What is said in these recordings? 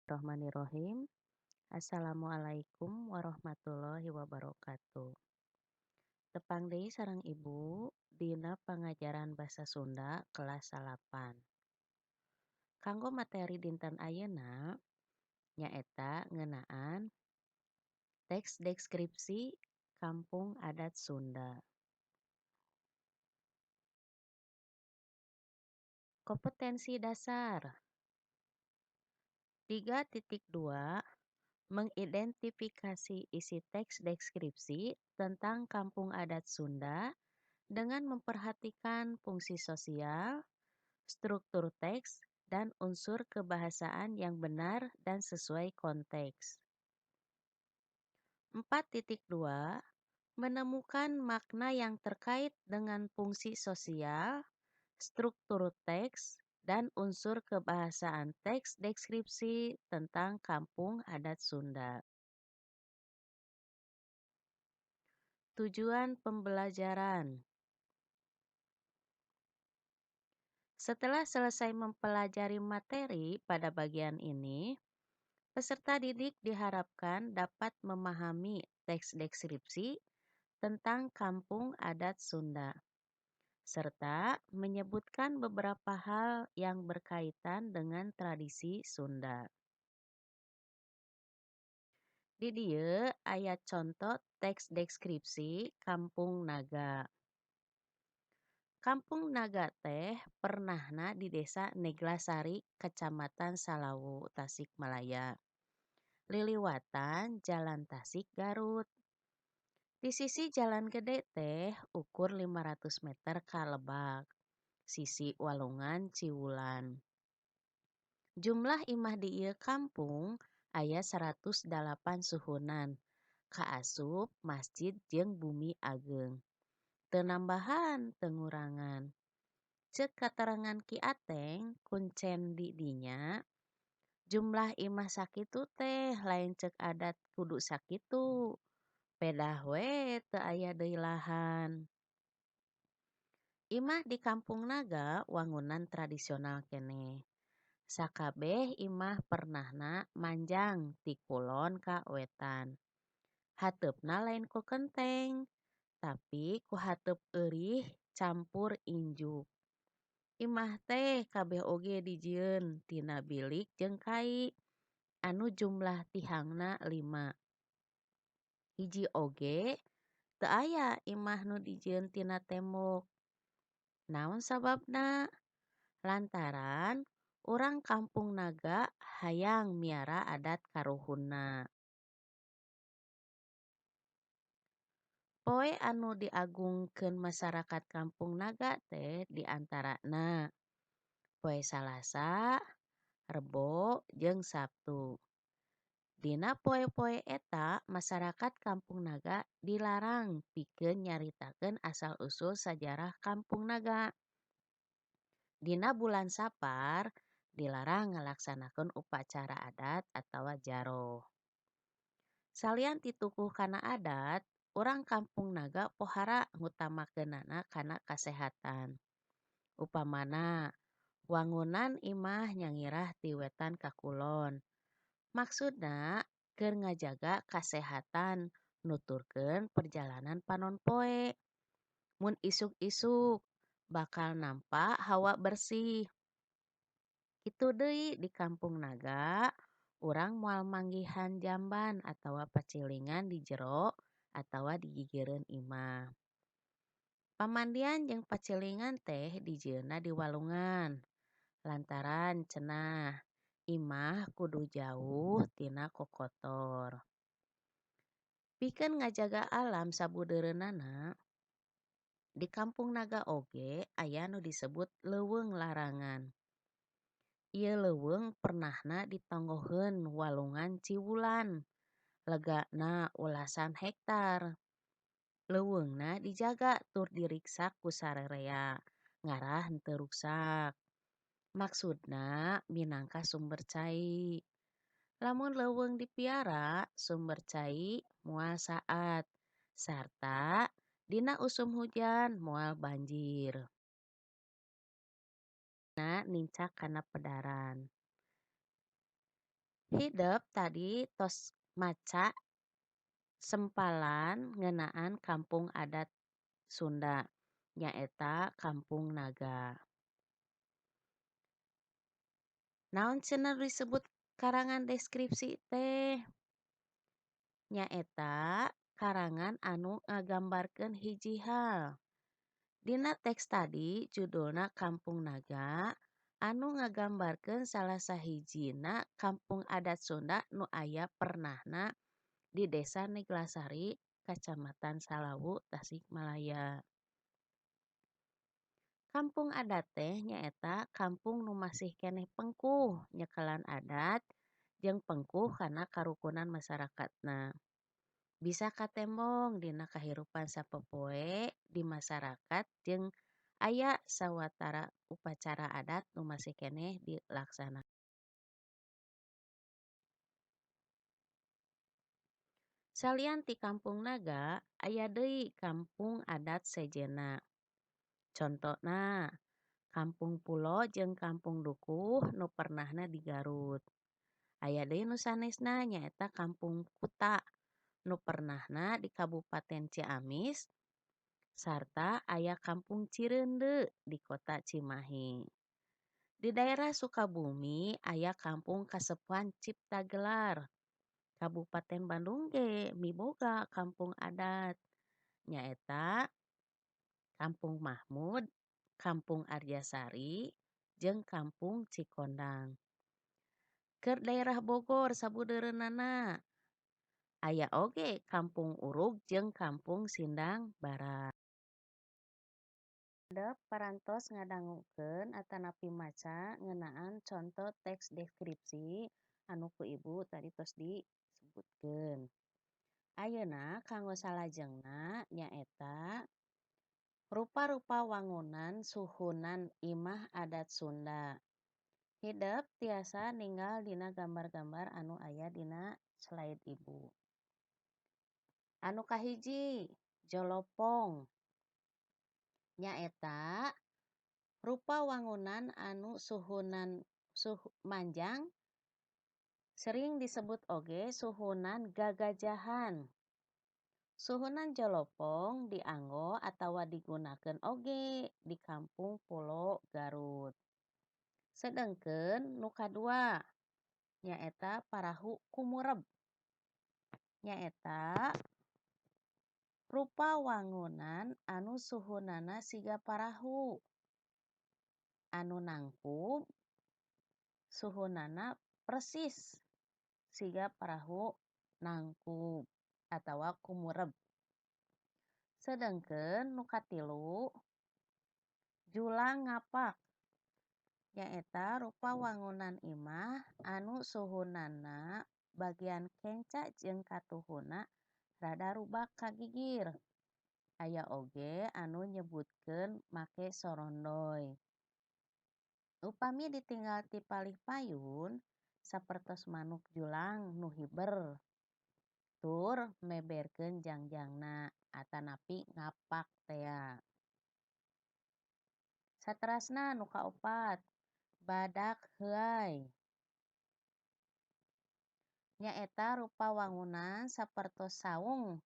Bismillahirrahmanirrahim. Assalamualaikum warahmatullahi wabarakatuh. Tepang deui sareng Ibu dina pangajaran basa Sunda kelas 8. Kanggo materi dinten ayeuna nyaeta ngeunaan teks deskripsi Kampung Adat Sunda. Kompetensi dasar 3.2 mengidentifikasi isi teks deskripsi tentang Kampung Adat Sunda dengan memperhatikan fungsi sosial, struktur teks, dan unsur kebahasaan yang benar dan sesuai konteks. 4.2 menemukan makna yang terkait dengan fungsi sosial, struktur teks, dan unsur kebahasaan teks deskripsi tentang Kampung Adat Sunda. Tujuan pembelajaran. Setelah selesai mempelajari materi pada bagian ini, peserta didik diharapkan dapat memahami teks deskripsi tentang Kampung Adat Sunda, serta menyebutkan beberapa hal yang berkaitan dengan tradisi Sunda. Di dieu aya contoh teks deskripsi Kampung Naga. Kampung Naga teh pernahna di desa Neglasari, Kecamatan Salawu, Tasikmalaya. Liliwatan Jalan Tasik, Garut. Di sisi Jalan Gede teh ukur 500 meter ka Lebak. Sisi Walungan Ciwulan. Jumlah imah di ieu kampung aya 108 suhunan. Kaasup masjid jeung bumi ageng. Teu nambahan, teu ngurangan. Ceuk katerangan Ki Ateng kuncen di dinya, jumlah imah sakitu teh lain ceuk adat kudu sakitu. Pedah we teu aya deui lahan. Imah di Kampung Naga wangunan tradisional keneh. Sakabeh imah pernahna manjang ti kulon ka wetan. Hateupna lain ku kenteng, tapi ku hateup eurih campur injuk. Imah teh kabeh oge dijieun tina bilik jeung kai, anu jumlah tihangna 5. Hiji oge teu aya imah nu dijieun tina tembok. Naon sababna? Lantaran urang Kampung Naga hayang miara adat karuhunna. Poe anu diagungkeun masyarakat Kampung Naga teh diantarana poe Salasa, Rebo, jeung Sabtu. Dina poe-poe eta masyarakat Kampung Naga dilarang pikeun nyaritakeun asal-usul sajarah Kampung Naga. Dina bulan Sapar dilarang ngalaksanakeun upacara adat atawa jaroh. Salian titukuh kana adat, urang Kampung Naga pohara ngutamakeunana kana kasehatan. Upamana wangunan imah nyangirah ti wetan ka kulon. Maksudna keur ngajaga kasehatan nuturkeun perjalanan panon poe. Mun isuk-isuk bakal nampak hawa bersih. Kitu deui di Kampung Naga, urang moal manggihan jamban atawa pacilingan di jero atawa di gigireun imah. Pamandian jeung pacilingan teh dijieunna di walungan. Lantaran cenah imah kudu jauh tina kokotor. Pikeun ngajaga alam sabudeureunana, di Kampung Naga oge aya nu disebut leuweung larangan. Ieu leuweung pernahna ditonggoheun walungan Ciwulan. Legana ulasan hektar. Leuweungna dijaga tur diriksa ku sararea, ngarah henteu ruksak. Maksudna minangka sumber cai. Lamun leuweung dipiara, sumber cai moal saat, sarta dina usum hujan moal banjir. Nincak kana pedaran. Hidup tadi tos maca sempalan ngeunaan kampung adat Sunda, nyaeta Kampung Naga. Naon cenah disebut karangan deskripsi teh? Nyaeta karangan anu ngagambarkeun hiji hal. Dina teks tadi judulna Kampung Naga anu ngagambarkeun salah sahijina kampung adat Sunda nu aya pernahna di Desa Neglasari, Kacamatan Salawu, Tasikmalaya. Kampung adat teh nyaeta kampung nu masih keneh pengkuh nyekelan adat jeung pengkuh kana karukunan masyarakatna. Bisa katembong dina kahirupan sapopoe di masyarakat jeung aya sawatara upacara adat nu masih keneh dilaksanakan. Salian ti Kampung Naga, aya deui kampung adat sejenna. Contona, Kampung Pulo jeung Kampung Dukuh nu pernahna di Garut. Aya deui nu sanesna nyaeta Kampung Kuta nu pernahna di Kabupaten Ciamis sarta aya Kampung Cireunde di Kota Cimahi. Di daerah Sukabumi aya Kampung Kasepuhan Ciptagelar. Kabupaten Bandung ge miboga kampung adat nyaeta Kampung Mahmud, Kampung Arjasari, jeung Kampung Cikondang. Keur daerah Bogor sabudeureunana aya oge Kampung Urug jeung Kampung Sindang Barat. Handap parantos ngadangukeun atanapi maca ngeunaan conto teks deskripsi anu ku ibu tadi tos disebutkeun. Ayeuna kanggo salajengna nyaeta rupa-rupa wangunan suhunan imah adat Sunda. Hideup tiasa ninggal dina gambar-gambar anu aya dina slide ibu. Anu kahiji, jolopong. Nyaeta rupa wangunan anu suhunan manjang sering disebut oge suhunan gagajahan. Suhunan jolopong dianggo atawa digunakeun oge di Kampung Pulo Garut. Sedengkeun nu kadua nyaeta parahu kumureb. Nyaeta rupa wangunan anu suhunana siga parahu. Anu nangkub suhunana persis siga parahu nangkub atawa kumureb. Sedengkeun nu katilu julang ngapak. Nyaeta rupa wangunan imah anu suhunana bagian kenca jeung katuhuna rada rubak kagigir. Aya oge anu nyebutkeun make sorondoy. Upami ditinggal ti palih payun sapertos manuk julang nu hiber. Tur meberkeun jangjangna atanapi ngapak tea. Saterasna nu kaopat, badak heuai. Nyaeta rupa wangunan sapertos saung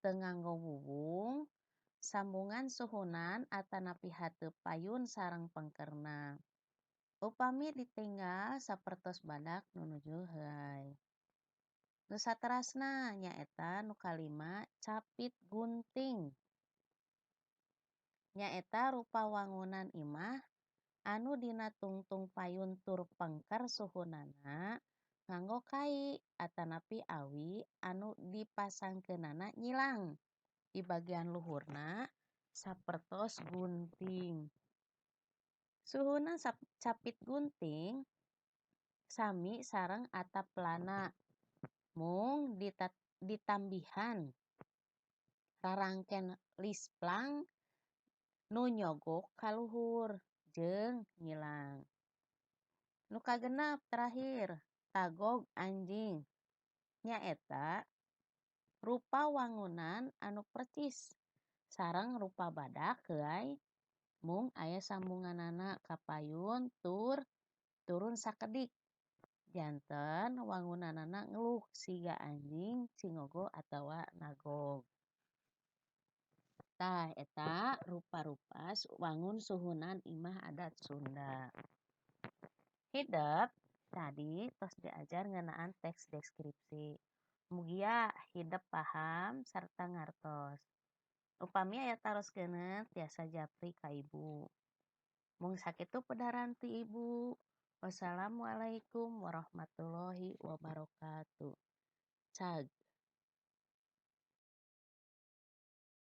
teu nganggo bubung, sambungan suhunan atanapi hateup payun sareng pengkerna. Upami ditinggal sapertos badak nu nuju heuai. Nu saterasna nyaeta nu kalima capit gunting. Nyaeta rupa wangunan imah anu dina tungtung payun tur pengker suhunana nganggo kai atanapi awi anu dipasangkeunana nyilang di bagian luhurna sapertos gunting. Suhuna capit gunting sami sareng atap pelana mung ditambihan rarangken lisplang nu nyogok ka luhur jeung nyilang. Nu kagenep terakhir, tagog anjing. Nyaeta rupa wangunan anu percis sareng rupa badak heuai mung aya sambunganana ka payun tur turun sakedik Janten wangunanana ngeluh siga anjing, cingogo atawa nagog. Tah eta rupa-rupa wangun suhunan imah adat Sunda. Hidep tadi tos diajar ngeunaan teks deskripsi. Mugia hidep paham sarta ngartos. Upami aya taroskeuneu tiasa japri ka ibu. Mung sakitu pedaran ti ibu. Wassalamualaikum warahmatullahi wabarakatuh. Cag.